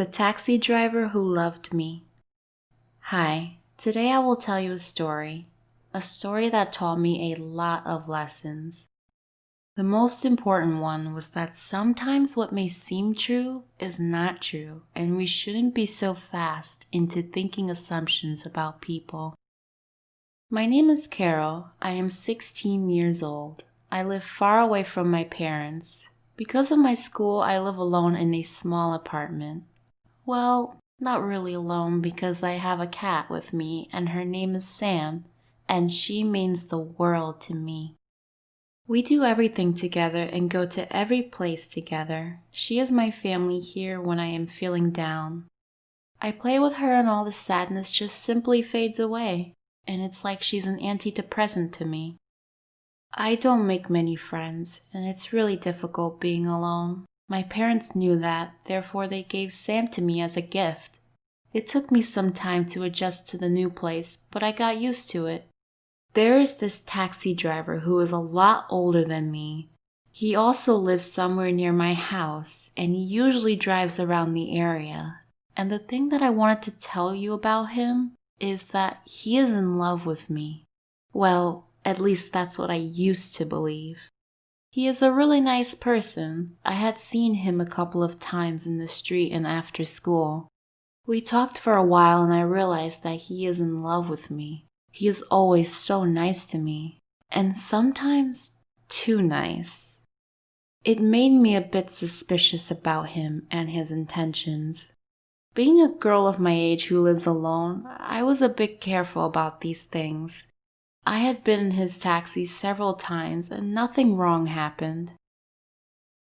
The taxi driver who loved me. Hi, today I will tell you a story that taught me a lot of lessons. The most important one was that sometimes what may seem true is not true, and we shouldn't be so fast into thinking assumptions about people. My name is Carol. I am 16 years old. I live far away from my parents. Because of my school, I live alone in a small apartment. Well, not really alone because I have a cat with me and her name is Sam, and she means the world to me. We do everything together and go to every place together. She is my family here when I am feeling down. I play with her and all the sadness just simply fades away, and it's like she's an antidepressant to me. I don't make many friends, and it's really difficult being alone. My parents knew that, therefore they gave Sam to me as a gift. It took me some time to adjust to the new place, but I got used to it. There is this taxi driver who is a lot older than me. He also lives somewhere near my house, and he usually drives around the area. And the thing that I wanted to tell you about him is that he is in love with me. Well, at least that's what I used to believe. He is a really nice person. I had seen him a couple of times in the street and after school. We talked for a while and I realized that he is in love with me. He is always so nice to me, and sometimes too nice. It made me a bit suspicious about him and his intentions. Being a girl of my age who lives alone, I was a bit careful about these things. I had been in his taxi several times and nothing wrong happened.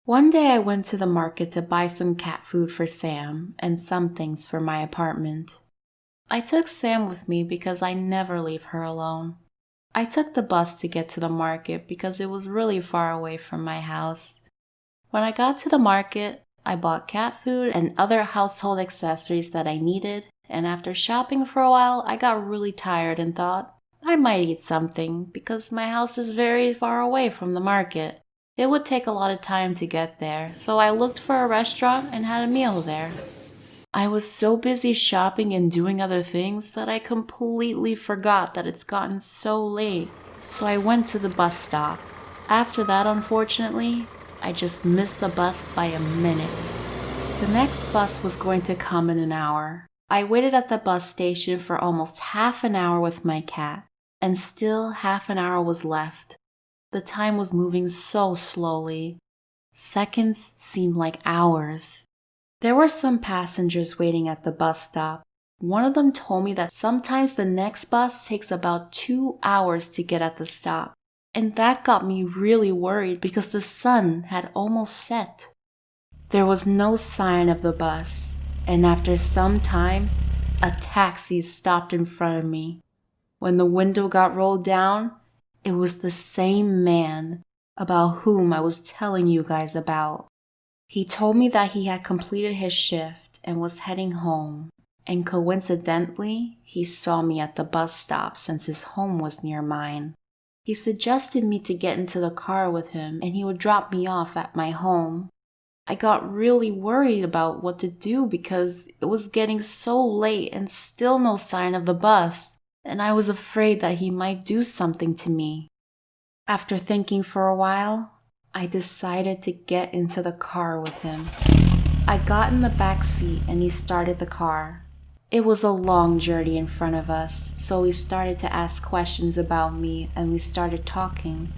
One day I went to the market to buy some cat food for Sam and some things for my apartment. I took Sam with me because I never leave her alone. I took the bus to get to the market because it was really far away from my house. When I got to the market, I bought cat food and other household accessories that I needed, and after shopping for a while, I got really tired and thought, I might eat something because my house is very far away from the market. It would take a lot of time to get there, so I looked for a restaurant and had a meal there. I was so busy shopping and doing other things that I completely forgot that it's gotten so late, so I went to the bus stop. After that, unfortunately, I just missed the bus by a minute. The next bus was going to come in an hour. I waited at the bus station for almost half an hour with my cat, and still half an hour was left. The time was moving so slowly. Seconds seemed like hours. There were some passengers waiting at the bus stop. One of them told me that sometimes the next bus takes about 2 hours to get at the stop. And that got me really worried because the sun had almost set. There was no sign of the bus, and after some time, a taxi stopped in front of me. When the window got rolled down, it was the same man about whom I was telling you guys about. He told me that he had completed his shift and was heading home, and coincidentally, he saw me at the bus stop since his home was near mine. He suggested me to get into the car with him and he would drop me off at my home. I got really worried about what to do because it was getting so late and still no sign of the bus, and I was afraid that he might do something to me. After thinking for a while, I decided to get into the car with him. I got in the back seat and he started the car. It was a long journey in front of us, so we started to ask questions about me and we started talking.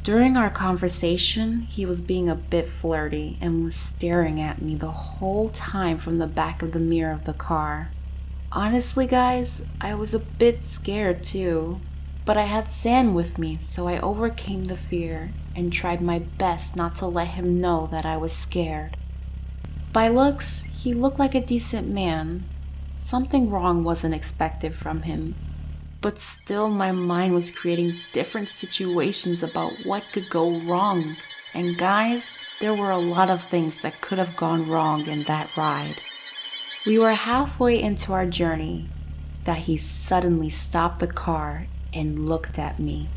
During our conversation, he was being a bit flirty and was staring at me the whole time from the back of the mirror of the car. Honestly, guys, I was a bit scared too. But I had Sam with me, so I overcame the fear and tried my best not to let him know that I was scared. By looks, he looked like a decent man. Something wrong wasn't expected from him, but still my mind was creating different situations about what could go wrong. And guys, there were a lot of things that could have gone wrong in that ride. We were halfway into our journey that he suddenly stopped the car and looked at me.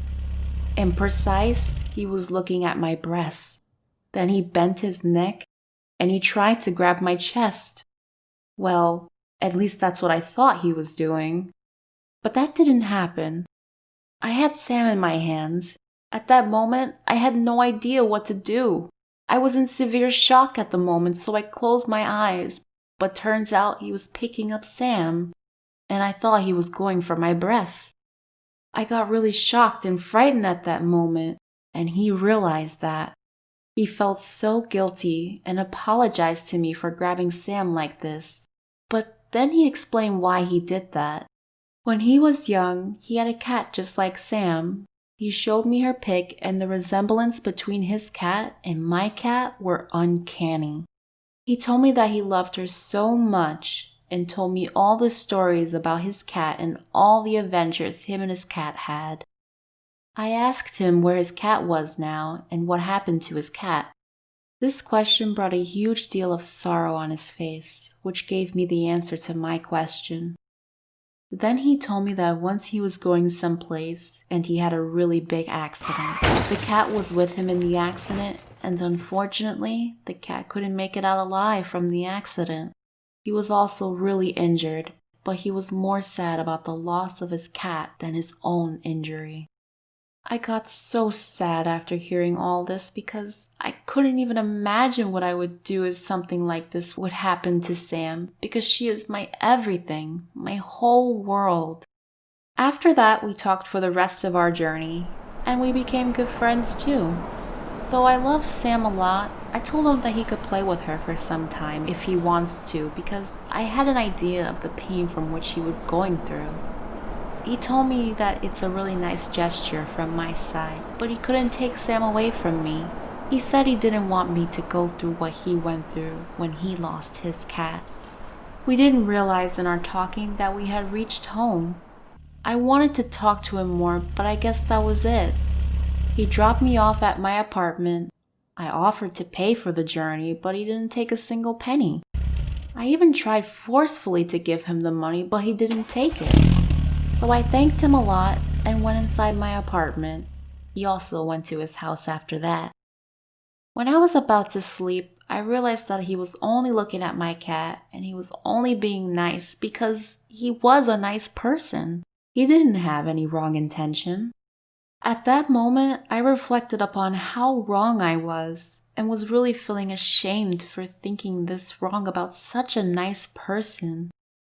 Imprecise, he was looking at my breasts. Then he bent his neck and he tried to grab my chest. Well, at least that's what I thought he was doing. But that didn't happen. I had Sam in my hands. At that moment, I had no idea what to do. I was in severe shock at the moment, so I closed my eyes. But turns out he was picking up Sam, and I thought he was going for my breast. I got really shocked and frightened at that moment, and he realized that. He felt so guilty and apologized to me for grabbing Sam like this. But then he explained why he did that. When he was young, he had a cat just like Sam. He showed me her pic, and the resemblance between his cat and my cat were uncanny. He told me that he loved her so much and told me all the stories about his cat and all the adventures him and his cat had. I asked him where his cat was now and what happened to his cat. This question brought a huge deal of sorrow on his face, which gave me the answer to my question. Then he told me that once he was going someplace and he had a really big accident. The cat was with him in the accident, and unfortunately, the cat couldn't make it out alive from the accident. He was also really injured, but he was more sad about the loss of his cat than his own injury. I got so sad after hearing all this because I couldn't even imagine what I would do if something like this would happen to Sam, because she is my everything, my whole world. After that, we talked for the rest of our journey, and we became good friends too. Though I love Sam a lot, I told him that he could play with her for some time if he wants to, because I had an idea of the pain from which he was going through. He told me that it's a really nice gesture from my side, but he couldn't take Sam away from me. He said he didn't want me to go through what he went through when he lost his cat. We didn't realize in our talking that we had reached home. I wanted to talk to him more, but I guess that was it. He dropped me off at my apartment. I offered to pay for the journey, but he didn't take a single penny. I even tried forcefully to give him the money, but he didn't take it. So I thanked him a lot and went inside my apartment. He also went to his house after that. When I was about to sleep, I realized that he was only looking at my cat and he was only being nice because he was a nice person. He didn't have any wrong intention. At that moment, I reflected upon how wrong I was and was really feeling ashamed for thinking this wrong about such a nice person.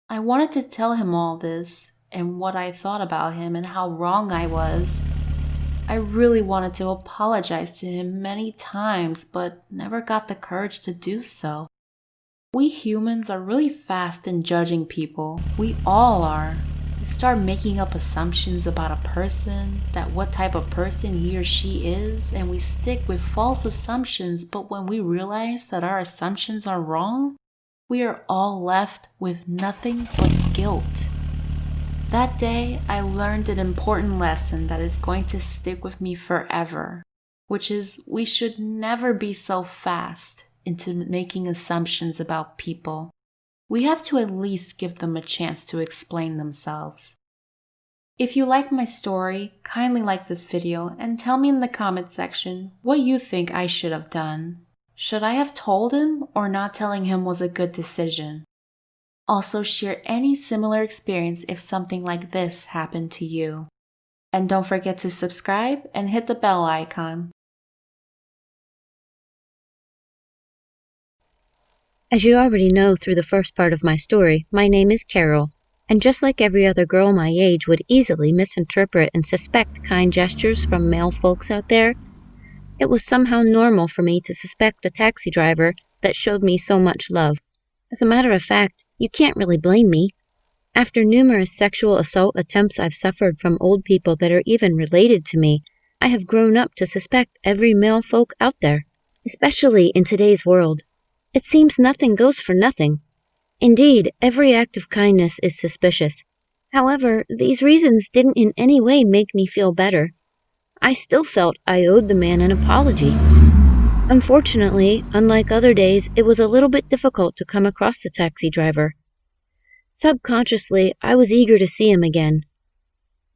I wanted to tell him all this and what I thought about him and how wrong I was. I really wanted to apologize to him many times, but never got the courage to do so. We humans are really fast in judging people. We all are. We start making up assumptions about a person, that what type of person he or she is, and we stick with false assumptions, but when we realize that our assumptions are wrong, we are all left with nothing but guilt. That day, I learned an important lesson that is going to stick with me forever, which is we should never be so fast into making assumptions about people. We have to at least give them a chance to explain themselves. If you like my story, kindly like this video and tell me in the comment section what you think I should have done. Should I have told him, or not telling him was a good decision? Also, share any similar experience if something like this happened to you. And don't forget to subscribe and hit the bell icon. As you already know through the first part of my story, my name is Carol, and just like every other girl my age would easily misinterpret and suspect kind gestures from male folks out there, it was somehow normal for me to suspect a taxi driver that showed me so much love. As a matter of fact, you can't really blame me. After numerous sexual assault attempts I've suffered from old people that are even related to me, I have grown up to suspect every male folk out there, especially in today's world. It seems nothing goes for nothing. Indeed, every act of kindness is suspicious. However, these reasons didn't in any way make me feel better. I still felt I owed the man an apology. Unfortunately, unlike other days, it was a little bit difficult to come across the taxi driver. Subconsciously, I was eager to see him again.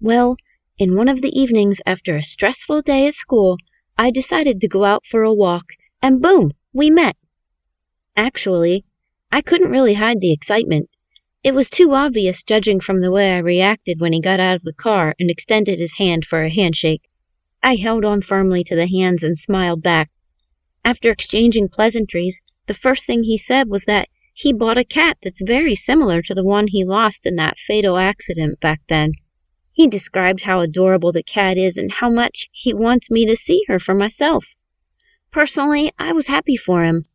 Well, in one of the evenings after a stressful day at school, I decided to go out for a walk, and boom, we met. Actually, I couldn't really hide the excitement. It was too obvious judging from the way I reacted when he got out of the car and extended his hand for a handshake. I held on firmly to the hands and smiled back. After exchanging pleasantries, the first thing he said was that he bought a cat that's very similar to the one he lost in that fatal accident back then. He described how adorable the cat is and how much he wants me to see her for myself. Personally, I was happy for him.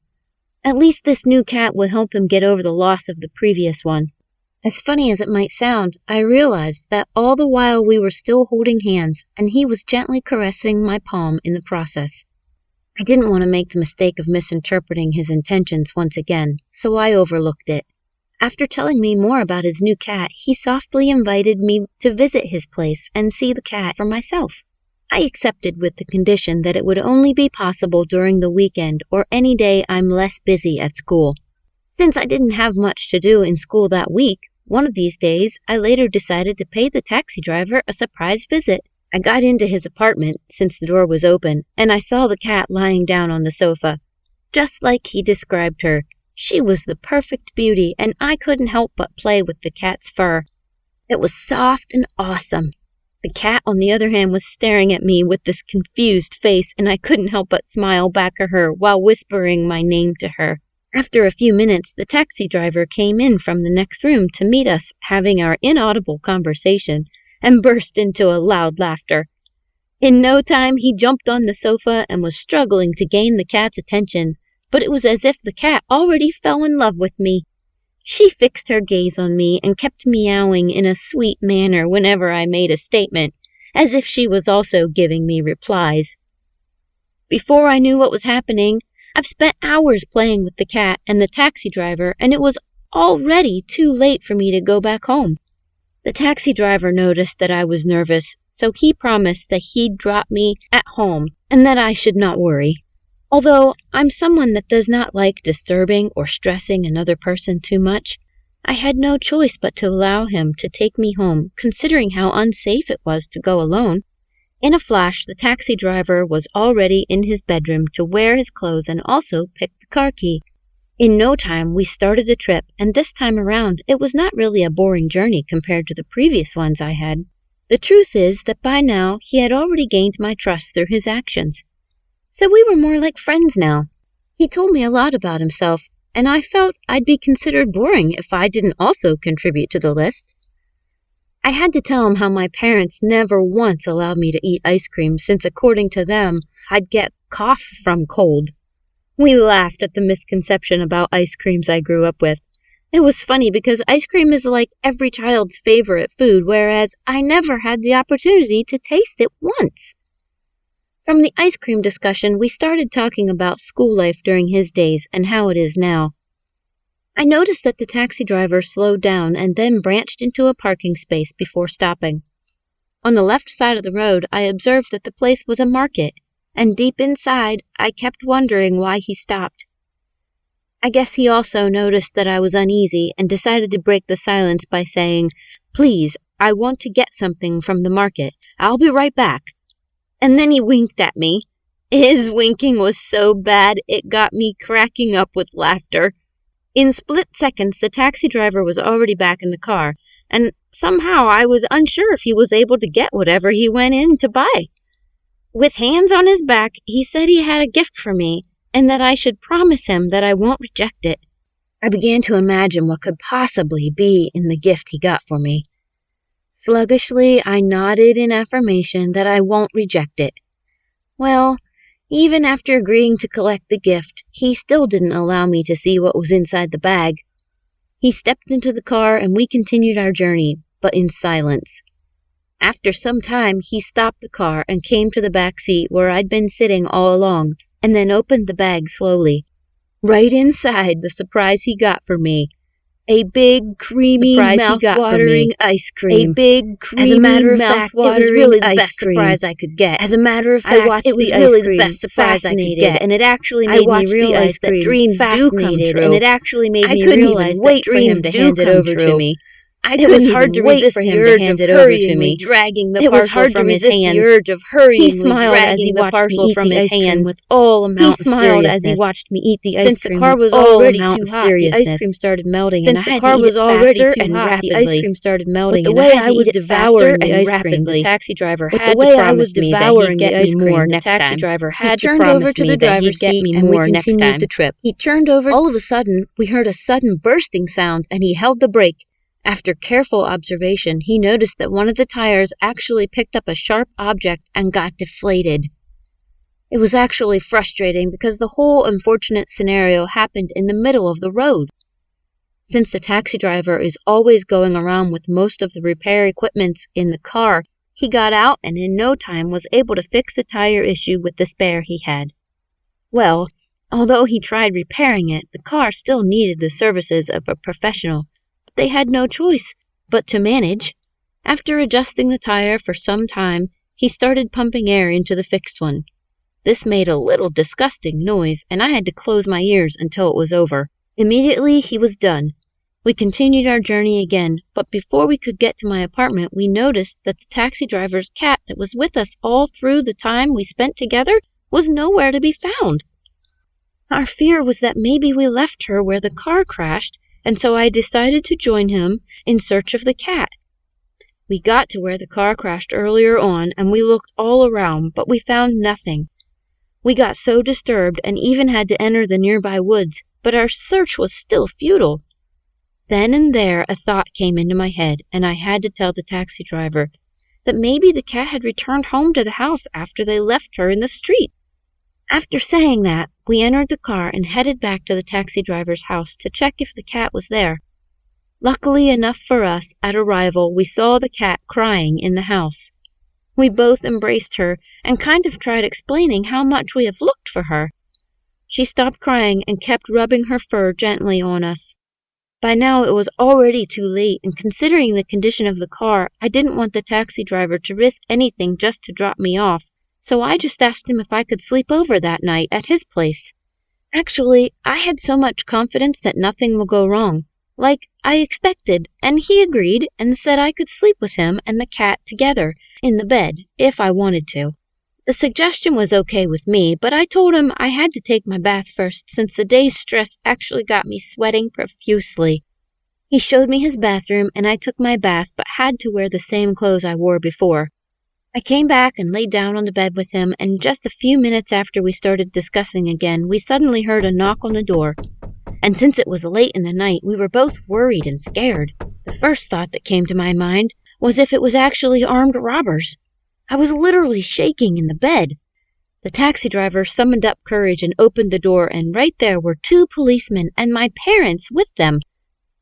At least this new cat would help him get over the loss of the previous one. As funny as it might sound, I realized that all the while we were still holding hands, and he was gently caressing my palm in the process. I didn't want to make the mistake of misinterpreting his intentions once again, so I overlooked it. After telling me more about his new cat, he softly invited me to visit his place and see the cat for myself. I accepted with the condition that it would only be possible during the weekend or any day I'm less busy at school. Since I didn't have much to do in school that week, one of these days I later decided to pay the taxi driver a surprise visit. I got into his apartment, since the door was open, and I saw the cat lying down on the sofa. Just like he described her, she was the perfect beauty, and I couldn't help but play with the cat's fur. It was soft and awesome. The cat, on the other hand, was staring at me with this confused face, and I couldn't help but smile back at her while whispering my name to her. After a few minutes, the taxi driver came in from the next room to meet us, having our inaudible conversation, and burst into a loud laughter. In no time, he jumped on the sofa and was struggling to gain the cat's attention, but it was as if the cat already fell in love with me. She fixed her gaze on me and kept meowing in a sweet manner whenever I made a statement, as if she was also giving me replies. Before I knew what was happening, I've spent hours playing with the cat and the taxi driver, and it was already too late for me to go back home. The taxi driver noticed that I was nervous, so he promised that he'd drop me at home and that I should not worry. Although I'm someone that does not like disturbing or stressing another person too much, I had no choice but to allow him to take me home, considering how unsafe it was to go alone. In a flash, the taxi driver was already in his bedroom to wear his clothes and also pick the car key. In no time, we started the trip, and this time around, it was not really a boring journey compared to the previous ones I had. The truth is that by now, he had already gained my trust through his actions. So we were more like friends now. He told me a lot about himself, and I felt I'd be considered boring if I didn't also contribute to the list. I had to tell him how my parents never once allowed me to eat ice cream since, according to them, I'd get cough from cold. We laughed at the misconception about ice creams I grew up with. It was funny because ice cream is like every child's favorite food, whereas I never had the opportunity to taste it once. From the ice cream discussion, we started talking about school life during his days and how it is now. I noticed that the taxi driver slowed down and then branched into a parking space before stopping. On the left side of the road, I observed that the place was a market, and deep inside, I kept wondering why he stopped. I guess he also noticed that I was uneasy and decided to break the silence by saying, "Please, I want to get something from the market. I'll be right back." And then he winked at me. His winking was so bad, it got me cracking up with laughter. In split seconds, the taxi driver was already back in the car, and somehow I was unsure if he was able to get whatever he went in to buy. With hands on his back, he said he had a gift for me, and that I should promise him that I won't reject it. I began to imagine what could possibly be in the gift he got for me. Sluggishly, I nodded in affirmation that I won't reject it. Well, even after agreeing to collect the gift, he still didn't allow me to see what was inside the bag. He stepped into the car and we continued our journey, but in silence. After some time, he stopped the car and came to the back seat where I'd been sitting all along, and then opened the bag slowly. Right inside, the surprise he got for me. A big, creamy, mouth-watering ice cream. As a matter of fact, it was really the best surprise I could get. As a matter of fact, it was really the best surprise I could get, and it actually made me realize that dreams do come true. And it actually made me realize that dreams do come true. It was hard to resist the urge of hurriedly dragging the parcel from his hands. He smiled as he watched me eat the ice cream with all amount of seriousness. Since the car was already too hot, the ice cream started melting, and I had to eat it faster and rapidly. With the way I was devouring the ice cream, the taxi driver had to promise me that he'd get me more next time. He turned over to the driver's seat and we continued the trip. All of a sudden, we heard a sudden bursting sound and he held the brake. After careful observation, he noticed that one of the tires actually picked up a sharp object and got deflated. It was actually frustrating because the whole unfortunate scenario happened in the middle of the road. Since the taxi driver is always going around with most of the repair equipment in the car, he got out and in no time was able to fix the tire issue with the spare he had. Well, although he tried repairing it, the car still needed the services of a professional. They had no choice but to manage. After adjusting the tire for some time, he started pumping air into the fixed one. This made a little disgusting noise, and I had to close my ears until it was over. Immediately, he was done. We continued our journey again, but before we could get to my apartment, we noticed that the taxi driver's cat that was with us all through the time we spent together was nowhere to be found. Our fear was that maybe we left her where the car crashed, and so I decided to join him in search of the cat. We got to where the car crashed earlier on, and we looked all around, but we found nothing. We got so disturbed and even had to enter the nearby woods, but our search was still futile. Then and there a thought came into my head, and I had to tell the taxi driver that maybe the cat had returned home to the house after they left her in the street. After saying that, we entered the car and headed back to the taxi driver's house to check if the cat was there. Luckily enough for us, at arrival, we saw the cat crying in the house. We both embraced her and kind of tried explaining how much we have looked for her. She stopped crying and kept rubbing her fur gently on us. By now it was already too late, and considering the condition of the car, I didn't want the taxi driver to risk anything just to drop me off, so I just asked him if I could sleep over that night at his place. Actually, I had so much confidence that nothing will go wrong, like I expected, and he agreed and said I could sleep with him and the cat together in the bed if I wanted to. The suggestion was okay with me, but I told him I had to take my bath first since the day's stress actually got me sweating profusely. He showed me his bathroom and I took my bath but had to wear the same clothes I wore before. I came back and laid down on the bed with him, and just a few minutes after we started discussing again, we suddenly heard a knock on the door. And since it was late in the night, we were both worried and scared. The first thought that came to my mind was if it was actually armed robbers. I was literally shaking in the bed. The taxi driver summoned up courage and opened the door, and right there were 2 policemen and my parents with them.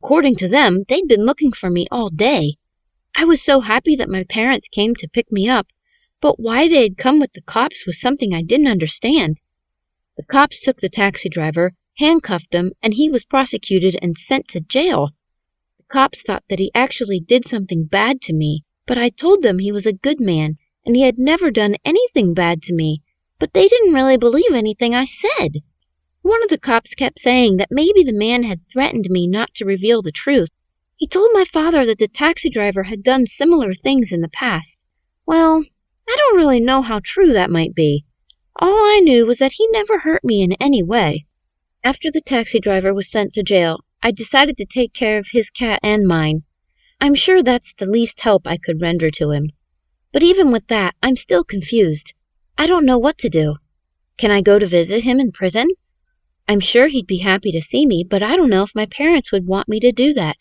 According to them, they'd been looking for me all day. I was so happy that my parents came to pick me up, but why they had come with the cops was something I didn't understand. The cops took the taxi driver, handcuffed him, and he was prosecuted and sent to jail. The cops thought that he actually did something bad to me, but I told them he was a good man and he had never done anything bad to me, but they didn't really believe anything I said. One of the cops kept saying that maybe the man had threatened me not to reveal the truth. He told my father that the taxi driver had done similar things in the past. Well, I don't really know how true that might be. All I knew was that he never hurt me in any way. After the taxi driver was sent to jail, I decided to take care of his cat and mine. I'm sure that's the least help I could render to him. But even with that, I'm still confused. I don't know what to do. Can I go to visit him in prison? I'm sure he'd be happy to see me, but I don't know if my parents would want me to do that.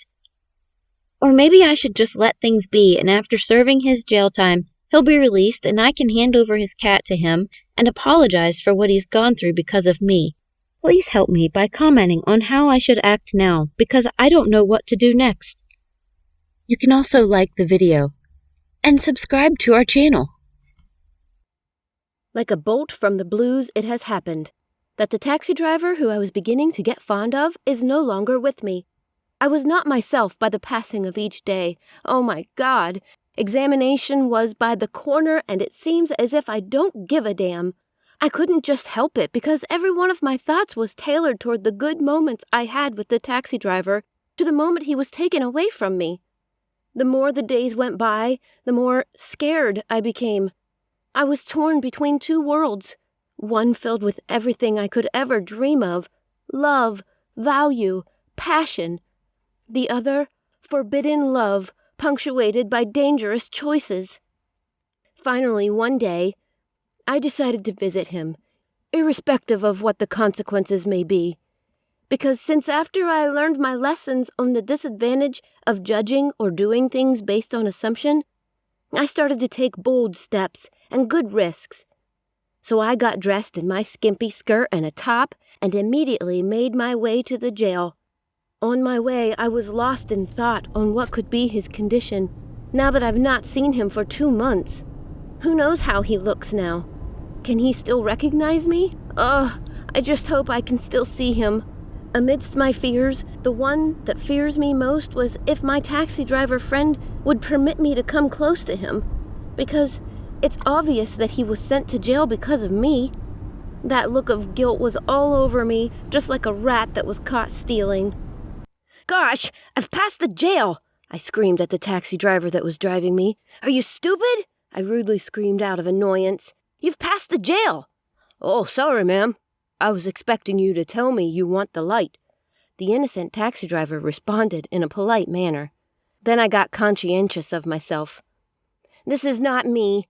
Or maybe I should just let things be, and after serving his jail time, he'll be released and I can hand over his cat to him and apologize for what he's gone through because of me. Please help me by commenting on how I should act now, because I don't know what to do next. You can also like the video and subscribe to our channel. Like a bolt from the blues, it has happened. That the taxi driver who I was beginning to get fond of is no longer with me. I was not myself by the passing of each day. Oh my God! Examination was by the corner, and it seems as if I don't give a damn. I couldn't just help it because every one of my thoughts was tailored toward the good moments I had with the taxi driver to the moment he was taken away from me. The more the days went by, the more scared I became. I was torn between two worlds, one filled with everything I could ever dream of: love, value, passion. The other, forbidden love, punctuated by dangerous choices. Finally, one day, I decided to visit him, irrespective of what the consequences may be. Because since after I learned my lessons on the disadvantage of judging or doing things based on assumption, I started to take bold steps and good risks. So I got dressed in my skimpy skirt and a top and immediately made my way to the jail. On my way, I was lost in thought on what could be his condition, now that I've not seen him for 2 months. Who knows how he looks now? Can he still recognize me? Ugh, I just hope I can still see him. Amidst my fears, the one that fears me most was if my taxi driver friend would permit me to come close to him, because it's obvious that he was sent to jail because of me. That look of guilt was all over me, just like a rat that was caught stealing. "Gosh, I've passed the jail!" I screamed at the taxi driver that was driving me. "Are you stupid?" I rudely screamed out of annoyance. "You've passed the jail!" "Oh, sorry, ma'am. I was expecting you to tell me you want the light," the innocent taxi driver responded in a polite manner. Then I got conscientious of myself. This is not me.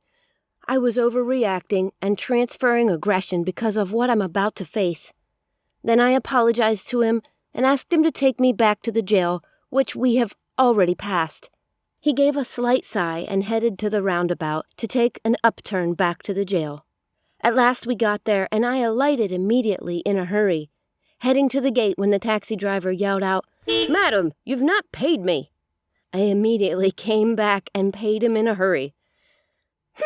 I was overreacting and transferring aggression because of what I'm about to face. Then I apologized to him and asked him to take me back to the jail, which we have already passed. He gave a slight sigh and headed to the roundabout to take an upturn back to the jail. At last we got there, and I alighted immediately in a hurry, heading to the gate when the taxi driver yelled out, "Madam, you've not paid me." I immediately came back and paid him in a hurry.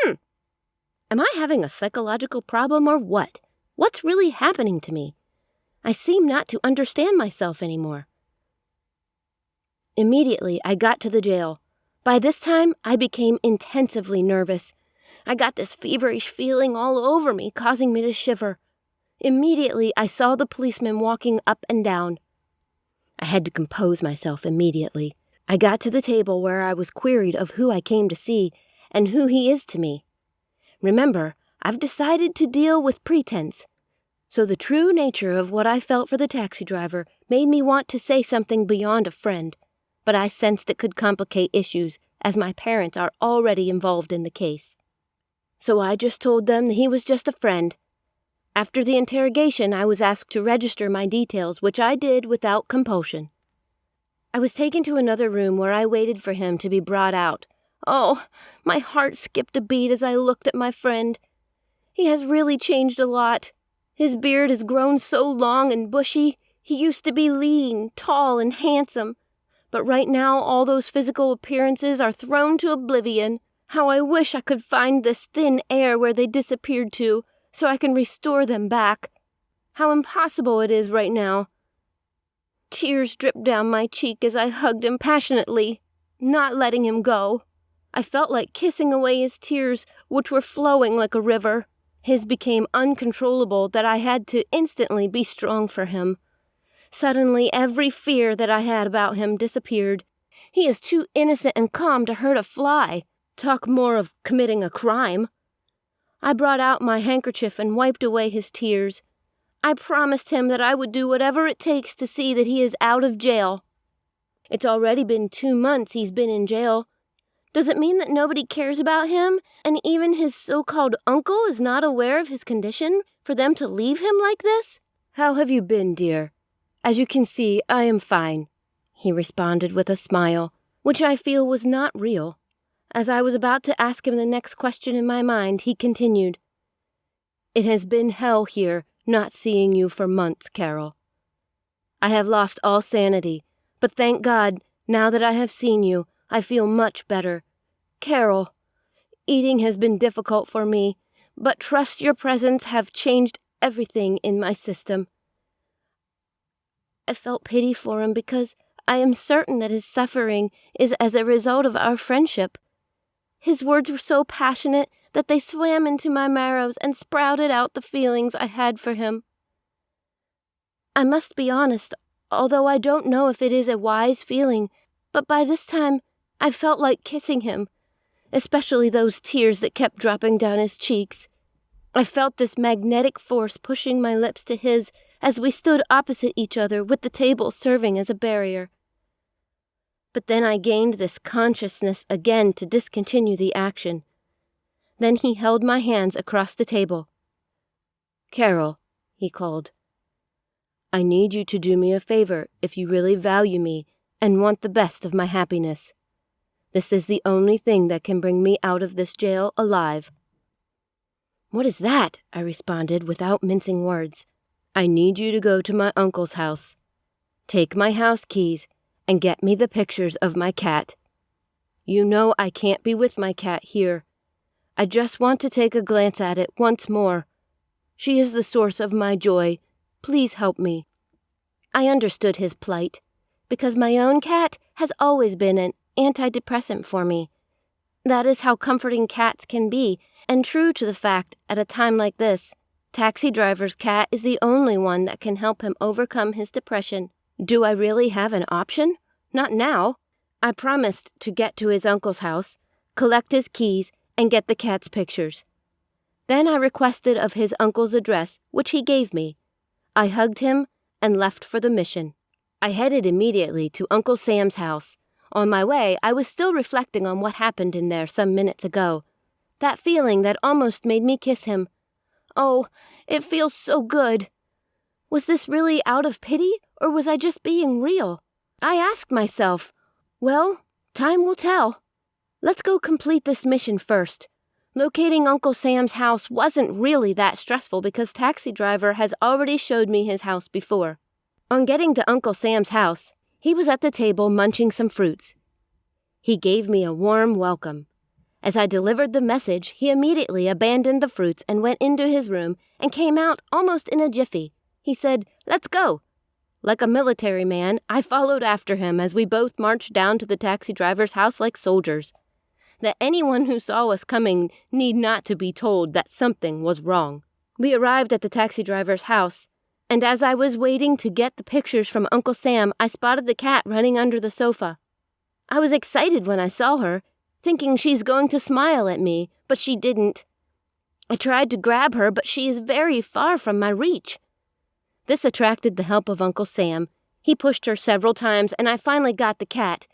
Am I having a psychological problem or what? What's really happening to me? I seem not to understand myself anymore. Immediately, I got to the jail. By this time, I became intensively nervous. I got this feverish feeling all over me, causing me to shiver. Immediately, I saw the policeman walking up and down. I had to compose myself immediately. I got to the table where I was queried of who I came to see and who he is to me. Remember, I've decided to deal with pretense. So the true nature of what I felt for the taxi driver made me want to say something beyond a friend, but I sensed it could complicate issues, as my parents are already involved in the case. So I just told them that he was just a friend. After the interrogation, I was asked to register my details, which I did without compulsion. I was taken to another room where I waited for him to be brought out. Oh, my heart skipped a beat as I looked at my friend. He has really changed a lot. His beard has grown so long and bushy. He used to be lean, tall, and handsome. But right now, all those physical appearances are thrown to oblivion. How I wish I could find this thin air where they disappeared to, so I can restore them back. How impossible it is right now. Tears dripped down my cheek as I hugged him passionately, not letting him go. I felt like kissing away his tears, which were flowing like a river. His became uncontrollable that I had to instantly be strong for him. Suddenly, every fear that I had about him disappeared. He is too innocent and calm to hurt a fly. Talk more of committing a crime. I brought out my handkerchief and wiped away his tears. I promised him that I would do whatever it takes to see that he is out of jail. It's already been 2 months he's been in jail. Does it mean that nobody cares about him, and even his so-called uncle is not aware of his condition, for them to leave him like this? "How have you been, dear?" "As you can see, I am fine," he responded with a smile, which I feel was not real. As I was about to ask him the next question in my mind, he continued, "It has been hell here, not seeing you for months, Carol. I have lost all sanity, but thank God, now that I have seen you, I feel much better. Carol, eating has been difficult for me, but trust your presence have changed everything in my system." I felt pity for him because I am certain that his suffering is as a result of our friendship. His words were so passionate that they swam into my marrows and sprouted out the feelings I had for him. I must be honest, although I don't know if it is a wise feeling, but by this time I felt like kissing him, especially those tears that kept dropping down his cheeks. I felt this magnetic force pushing my lips to his as we stood opposite each other with the table serving as a barrier. But then I gained this consciousness again to discontinue the action. Then he held my hands across the table. "Carol," he called, "I need you to do me a favor if you really value me and want the best of my happiness. This is the only thing that can bring me out of this jail alive." "What is that?" I responded without mincing words. "I need you to go to my uncle's house. Take my house keys and get me the pictures of my cat. You know I can't be with my cat here. I just want to take a glance at it once more. She is the source of my joy. Please help me." I understood his plight, because my own cat has always been an antidepressant for me. That is how comforting cats can be, and true to the fact, at a time like this, Taxi Driver's cat is the only one that can help him overcome his depression. Do I really have an option? Not now. I promised to get to his uncle's house, collect his keys, and get the cat's pictures. Then I requested of his uncle's address, which he gave me. I hugged him and left for the mission. I headed immediately to Uncle Sam's house. On my way, I was still reflecting on what happened in there some minutes ago. That feeling that almost made me kiss him. Oh, it feels so good. Was this really out of pity, or was I just being real? I asked myself, well, time will tell. Let's go complete this mission first. Locating Uncle Sam's house wasn't really that stressful because Taxi Driver has already showed me his house before. On getting to Uncle Sam's house, he was at the table munching some fruits. He gave me a warm welcome. As I delivered the message, he immediately abandoned the fruits and went into his room and came out almost in a jiffy. He said, "Let's go." Like a military man, I followed after him as we both marched down to the Taxi Driver's house like soldiers. That anyone who saw us coming need not to be told that something was wrong. We arrived at the Taxi Driver's house, and as I was waiting to get the pictures from Uncle Sam, I spotted the cat running under the sofa. I was excited when I saw her, thinking she's going to smile at me, but she didn't. I tried to grab her, but she is very far from my reach. This attracted the help of Uncle Sam. He pushed her several times, and I finally got the cat.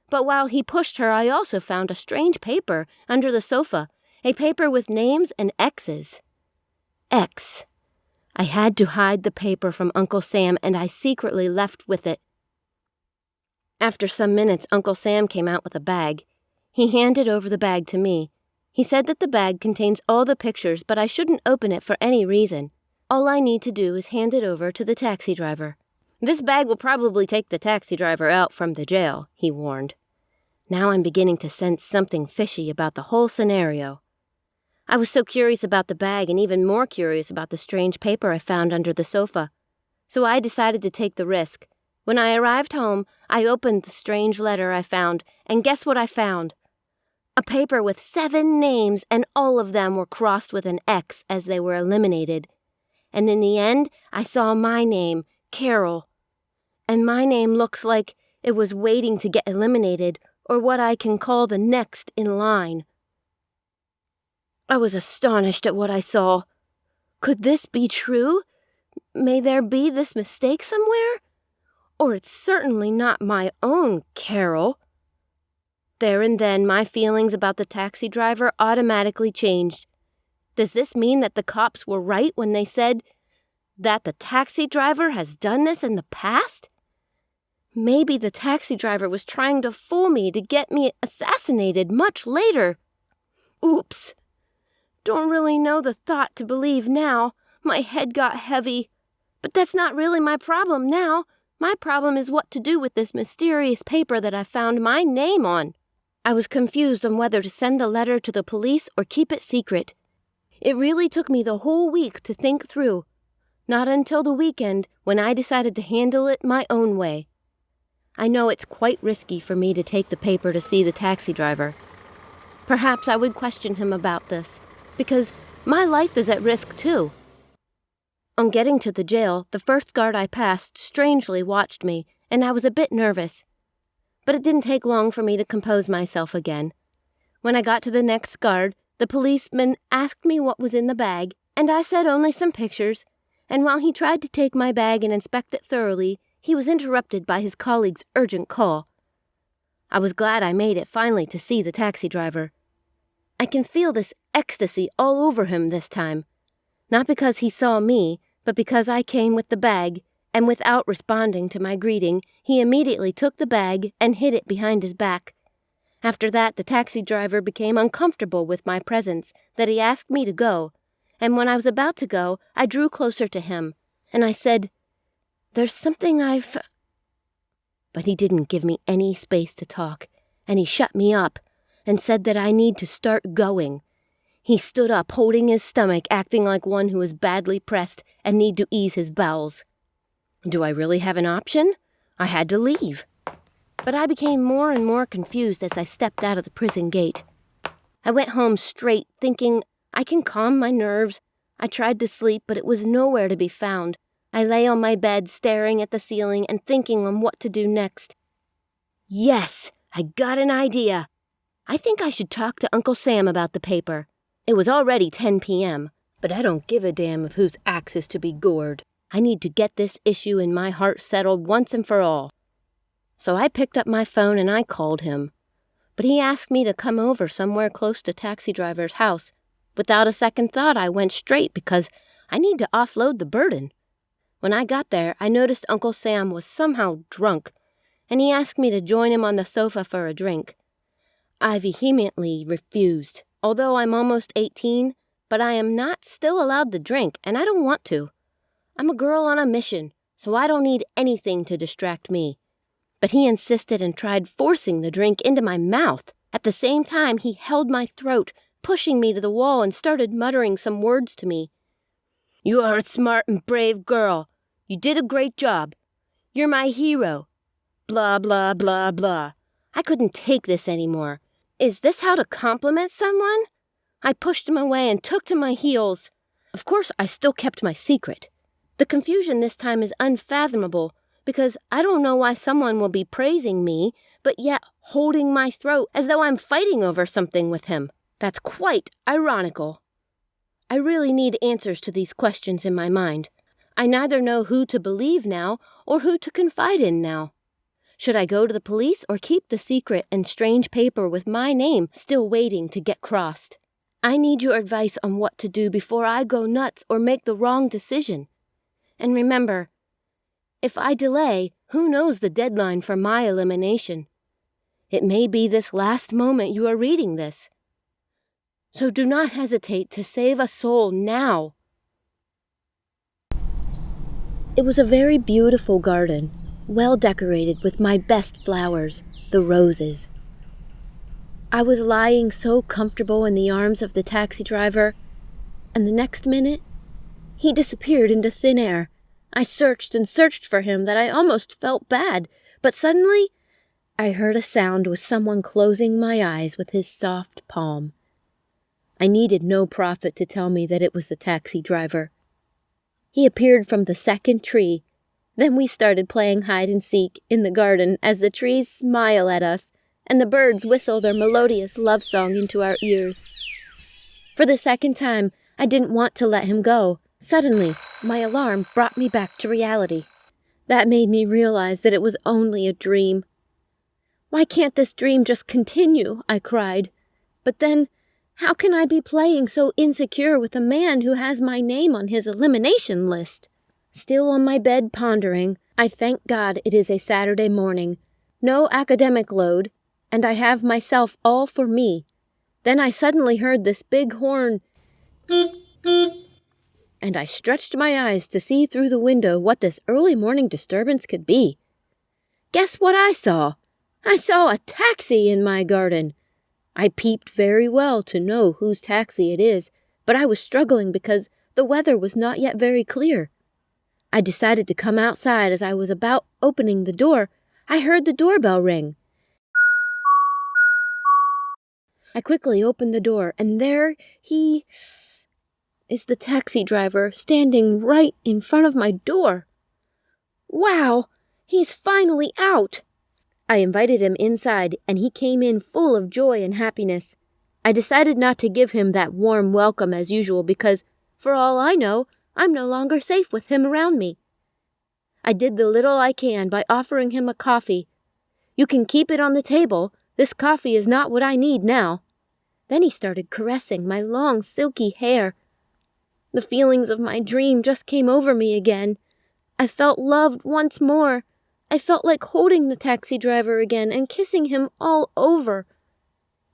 But while he pushed her, I also found a strange paper under the sofa, a paper with names and X's. X. I had to hide the paper from Uncle Sam, and I secretly left with it. After some minutes, Uncle Sam came out with a bag. He handed over the bag to me. He said that the bag contains all the pictures, but I shouldn't open it for any reason. All I need to do is hand it over to the taxi driver. "This bag will probably take the taxi driver out from the jail," he warned. Now I'm beginning to sense something fishy about the whole scenario. I was so curious about the bag and even more curious about the strange paper I found under the sofa. So I decided to take the risk. When I arrived home, I opened the strange letter I found, and guess what I found? A paper with 7 names, and all of them were crossed with an X as they were eliminated. And in the end, I saw my name, Carol. And my name looks like it was waiting to get eliminated, or what I can call the next in line. I was astonished at what I saw. Could this be true? May there be this mistake somewhere? Or it's certainly not my own Carol. There and then, my feelings about the taxi driver automatically changed. Does this mean that the cops were right when they said that the taxi driver has done this in the past? Maybe the taxi driver was trying to fool me to get me assassinated much later. Oops. Don't really know the thought to believe now. My head got heavy. But that's not really my problem now. My problem is what to do with this mysterious paper that I found my name on. I was confused on whether to send the letter to the police or keep it secret. It really took me the whole week to think through. Not until the weekend when I decided to handle it my own way. I know it's quite risky for me to take the paper to see the taxi driver. Perhaps I would question him about this, because my life is at risk too. On getting to the jail, the first guard I passed strangely watched me, and I was a bit nervous. but it didn't take long for me to compose myself again. When I got to the next guard, the policeman asked me what was in the bag, and I said only some pictures, and while he tried to take my bag and inspect it thoroughly, he was interrupted by his colleague's urgent call. I was glad I made it finally to see the taxi driver. I can feel this ecstasy all over him this time, not because he saw me, but because I came with the bag, and without responding to my greeting, he immediately took the bag and hid it behind his back. After that, the taxi driver became uncomfortable with my presence, that he asked me to go, and when I was about to go, I drew closer to him, and I said, "There's something But he didn't give me any space to talk, and he shut me up, and said that I need to start going. He stood up, holding his stomach, acting like one who is badly pressed and need to ease his bowels. Do I really have an option? I had to leave. But I became more and more confused as I stepped out of the prison gate. I went home straight, thinking, I can calm my nerves. I tried to sleep, but it was nowhere to be found. I lay on my bed, staring at the ceiling and thinking on what to do next. Yes, I got an idea. I think I should talk to Uncle Sam about the paper. It was already 10 p.m., but I don't give a damn of whose axe is to be gored. I need to get this issue in my heart settled once and for all. So I picked up my phone and I called him. But he asked me to come over somewhere close to taxi driver's house. Without a second thought, I went straight because I need to offload the burden. When I got there, I noticed Uncle Sam was somehow drunk, and he asked me to join him on the sofa for a drink. I vehemently refused, although I'm almost 18, but I am not still allowed to drink, and I don't want to. I'm a girl on a mission, so I don't need anything to distract me. But he insisted and tried forcing the drink into my mouth. At the same time, he held my throat, pushing me to the wall and started muttering some words to me. You are a smart and brave girl. You did a great job. You're my hero. Blah, blah, blah, blah. I couldn't take this anymore. Is this how to compliment someone? I pushed him away and took to my heels. Of course, I still kept my secret. The confusion this time is unfathomable, because I don't know why someone will be praising me, but yet holding my throat as though I'm fighting over something with him. That's quite ironical. I really need answers to these questions in my mind. I neither know who to believe now or who to confide in now. Should I go to the police or keep the secret and strange paper with my name still waiting to get crossed? I need your advice on what to do before I go nuts or make the wrong decision. And remember, if I delay, who knows the deadline for my elimination? It may be this last moment you are reading this. So do not hesitate to save a soul now. It was a very beautiful garden, well decorated with my best flowers, the roses. I was lying so comfortable in the arms of the taxi driver, and the next minute, he disappeared into thin air. I searched and searched for him that I almost felt bad, but suddenly I heard a sound with someone closing my eyes with his soft palm. I needed no prophet to tell me that it was the taxi driver. He appeared from the second tree. Then we started playing hide and seek in the garden as the trees smile at us and the birds whistle their melodious love song into our ears. For the second time, I didn't want to let him go. Suddenly, my alarm brought me back to reality. That made me realize that it was only a dream. Why can't this dream just continue? I cried. But then, how can I be playing so insecure with a man who has my name on his elimination list? Still on my bed pondering, I thank God it is a Saturday morning, no academic load, and I have myself all for me. Then I suddenly heard this big horn, and I stretched my eyes to see through the window what this early morning disturbance could be. Guess what I saw? I saw a taxi in my garden. I peeped very well to know whose taxi it is, but I was struggling because the weather was not yet very clear. I decided to come outside. As I was about opening the door, I heard the doorbell ring. I quickly opened the door, and there he is, the taxi driver, standing right in front of my door. Wow, he's finally out! I invited him inside, and he came in full of joy and happiness. I decided not to give him that warm welcome as usual because, for all I know, I'm no longer safe with him around me. I did the little I can by offering him a coffee. "You can keep it on the table. This coffee is not what I need now." Then he started caressing my long, silky hair. The feelings of my dream just came over me again. I felt loved once more. I felt like holding the taxi driver again and kissing him all over.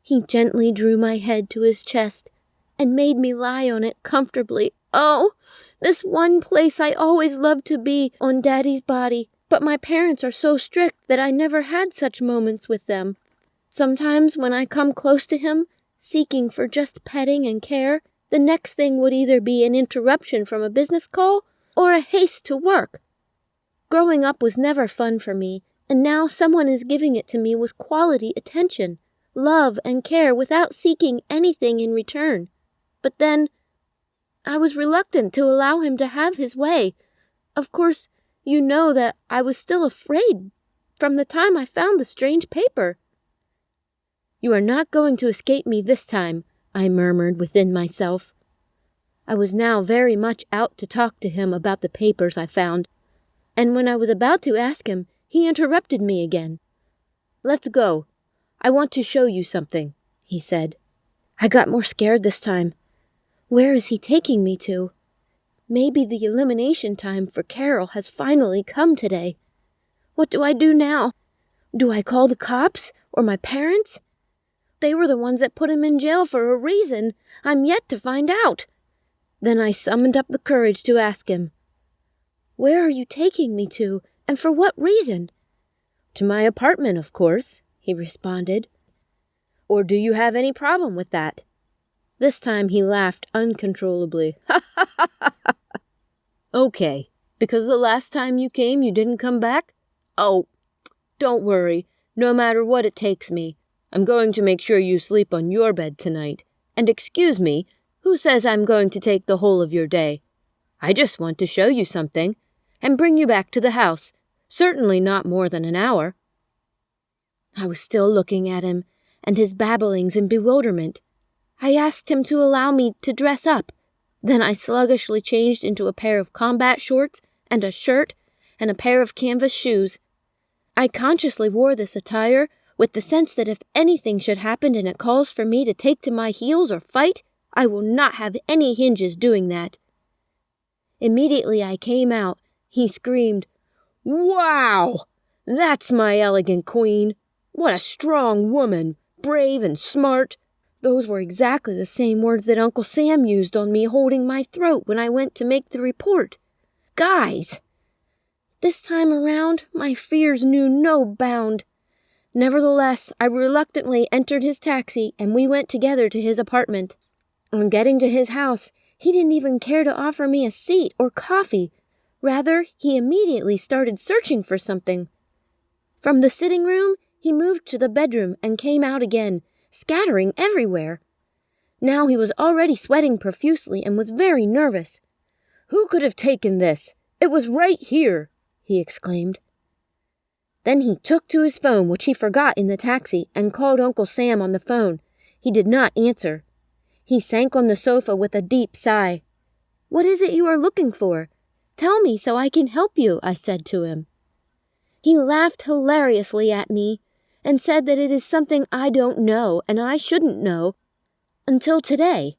He gently drew my head to his chest and made me lie on it comfortably. Oh, this one place I always loved to be, on Daddy's body. But my parents are so strict that I never had such moments with them. Sometimes when I come close to him, seeking for just petting and care, the next thing would either be an interruption from a business call or a haste to work. Growing up was never fun for me, and now someone is giving it to me with quality attention, love, and care without seeking anything in return. But then, I was reluctant to allow him to have his way. Of course, you know that I was still afraid from the time I found the strange paper. "You are not going to escape me this time," I murmured within myself. I was now very much out to talk to him about the papers I found, and when I was about to ask him, he interrupted me again. "Let's go. I want to show you something," he said. I got more scared this time. Where is he taking me to? Maybe the elimination time for Carol has finally come today. What do I do now? Do I call the cops or my parents? They were the ones that put him in jail for a reason. I'm yet to find out. Then I summoned up the courage to ask him, "Where are you taking me to, and for what reason?" "To my apartment, of course," he responded. "Or do you have any problem with that?" This time he laughed uncontrollably. "Okay, because the last time you came you didn't come back? Oh, don't worry, no matter what it takes me. I'm going to make sure you sleep on your bed tonight. And excuse me, who says I'm going to take the whole of your day? I just want to show you something, and bring you back to the house. Certainly not more than an hour." I was still looking at him, and his babblings in bewilderment. I asked him to allow me to dress up. Then I sluggishly changed into a pair of combat shorts and a shirt and a pair of canvas shoes. I consciously wore this attire with the sense that if anything should happen and it calls for me to take to my heels or fight, I will not have any hinges doing that. Immediately I came out, he screamed, "Wow! That's my elegant queen! What a strong woman, brave and smart!" Those were exactly the same words that Uncle Sam used on me holding my throat when I went to make the report. Guys! This time around, my fears knew no bound. Nevertheless, I reluctantly entered his taxi and we went together to his apartment. On getting to his house, he didn't even care to offer me a seat or coffee. Rather, he immediately started searching for something. From the sitting room, he moved to the bedroom and came out again, scattering everywhere. Now he was already sweating profusely and was very nervous. "Who could have taken this? It was right here," he exclaimed. Then he took to his phone, which he forgot in the taxi, and called Uncle Sam on the phone. He did not answer. He sank on the sofa with a deep sigh. "What is it you are looking for? Tell me so I can help you," I said to him. He laughed hilariously at me and said that it is something I don't know and I shouldn't know until today.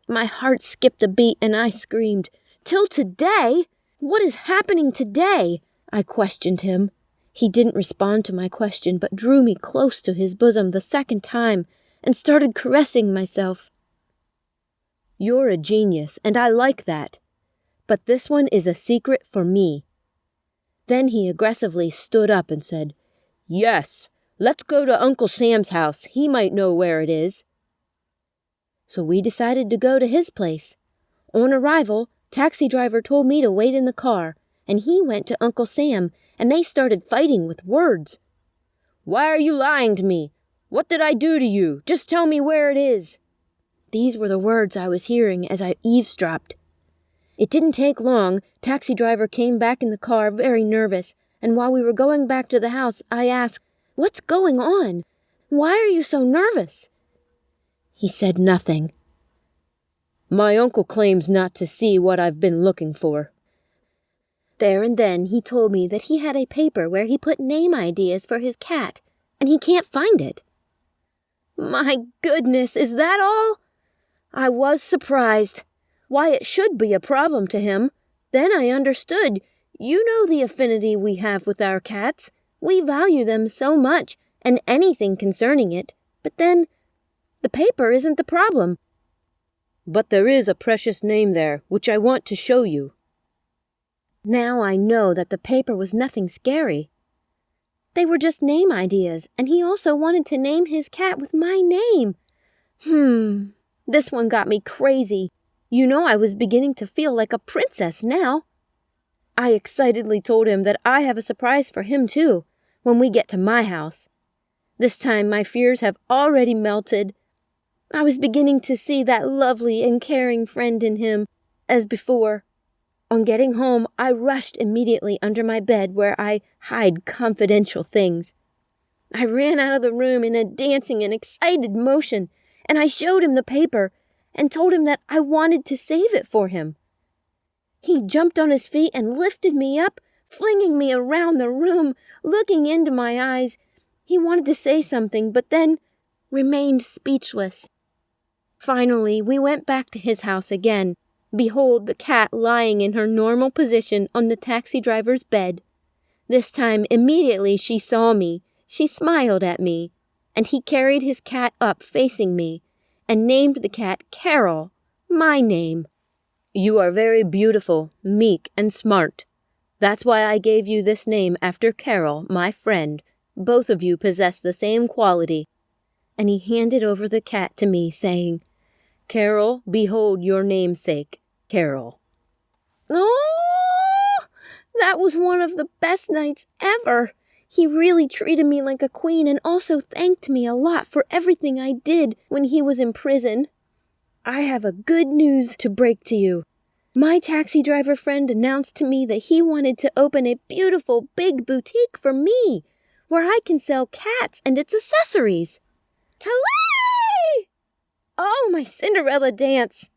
My heart skipped a beat and I screamed, "Till today? What is happening today?" I questioned him. He didn't respond to my question but drew me close to his bosom the second time and started caressing myself. "You're a genius, and I like that. But this one is a secret for me." Then he aggressively stood up and said, "Yes, let's go to Uncle Sam's house. He might know where it is." So we decided to go to his place. On arrival, taxi driver told me to wait in the car, and he went to Uncle Sam, and they started fighting with words. "Why are you lying to me? What did I do to you? Just tell me where it is." These were the words I was hearing as I eavesdropped. It didn't take long. Taxi driver came back in the car very nervous, and while we were going back to the house, I asked, "What's going on? Why are you so nervous?" He said nothing. "My uncle claims not to see what I've been looking for." There and then he told me that he had a paper where he put name ideas for his cat, and he can't find it. My goodness, is that all? I was surprised. Why, it should be a problem to him. Then I understood. You know the affinity we have with our cats. We value them so much, and anything concerning it. But then, the paper isn't the problem. But there is a precious name there, which I want to show you. Now I know that the paper was nothing scary. They were just name ideas, and he also wanted to name his cat with my name. This one got me crazy. You know, I was beginning to feel like a princess now. I excitedly told him that I have a surprise for him too, when we get to my house. This time my fears have already melted. I was beginning to see that lovely and caring friend in him, as before. On getting home, I rushed immediately under my bed where I hide confidential things. I ran out of the room in a dancing and excited motion, and I showed him the paper and told him that I wanted to save it for him. He jumped on his feet and lifted me up, flinging me around the room, looking into my eyes. He wanted to say something, but then remained speechless. Finally, we went back to his house again. Behold the cat lying in her normal position on the taxi driver's bed. This time, immediately she saw me. She smiled at me, and he carried his cat up facing me and named the cat Carol, my name. You are very beautiful, meek, and smart. That's why I gave you this name after Carol, my friend. Both of you possess the same quality. And he handed over the cat to me, saying, Carol, behold your namesake, Carol. Oh, that was one of the best nights ever. He really treated me like a queen and also thanked me a lot for everything I did when he was in prison. I have a good news to break to you. My taxi driver friend announced to me that he wanted to open a beautiful big boutique for me, where I can sell cats and its accessories. Talay! Oh, my Cinderella dance!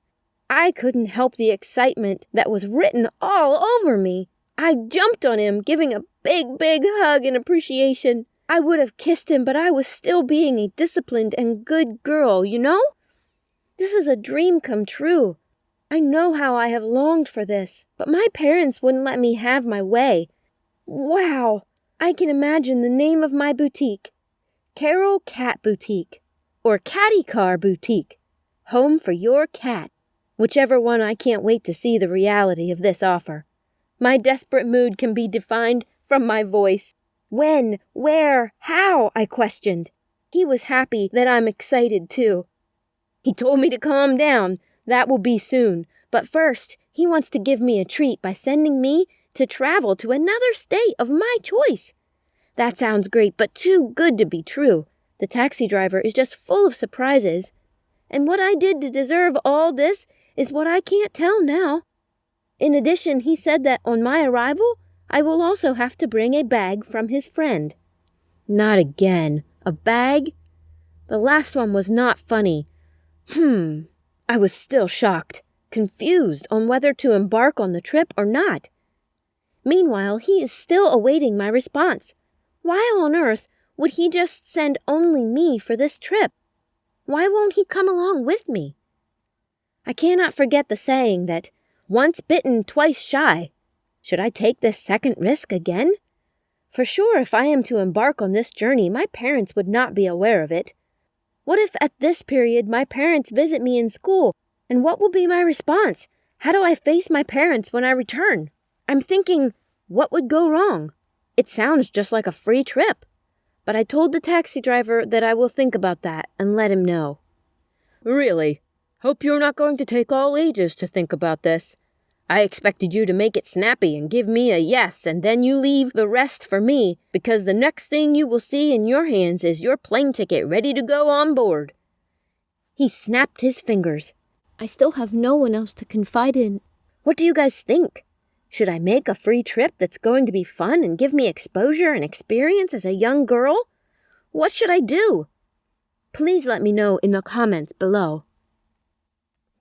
I couldn't help the excitement that was written all over me. I jumped on him, giving a big hug in appreciation. I would have kissed him, but I was still being a disciplined and good girl, you know? This is a dream come true. I know how I have longed for this, but my parents wouldn't let me have my way. Wow! I can imagine the name of my boutique. Carol Cat Boutique, or Catty Car Boutique. Home for your cat. Whichever one, I can't wait to see the reality of this offer. My desperate mood can be defined from my voice. When? Where? How? I questioned. He was happy that I'm excited too. He told me to calm down. That will be soon. But first, he wants to give me a treat by sending me to travel to another state of my choice. That sounds great, but too good to be true. The taxi driver is just full of surprises. And what I did to deserve all this is what I can't tell now. In addition, he said that on my arrival, I will also have to bring a bag from his friend. Not again. A bag? The last one was not funny. I was still shocked, confused on whether to embark on the trip or not. Meanwhile, he is still awaiting my response. Why on earth would he just send only me for this trip? Why won't he come along with me? I cannot forget the saying that, once bitten, twice shy. Should I take this second risk again? For sure, if I am to embark on this journey, my parents would not be aware of it. What if at this period my parents visit me in school, and what will be my response? How do I face my parents when I return? I'm thinking, what would go wrong? It sounds just like a free trip. But I told the taxi driver that I will think about that and let him know. Really? Hope you're not going to take all ages to think about this. I expected you to make it snappy and give me a yes, and then you leave the rest for me, because the next thing you will see in your hands is your plane ticket ready to go on board. He snapped his fingers. I still have no one else to confide in. What do you guys think? Should I make a free trip that's going to be fun and give me exposure and experience as a young girl? What should I do? Please let me know in the comments below.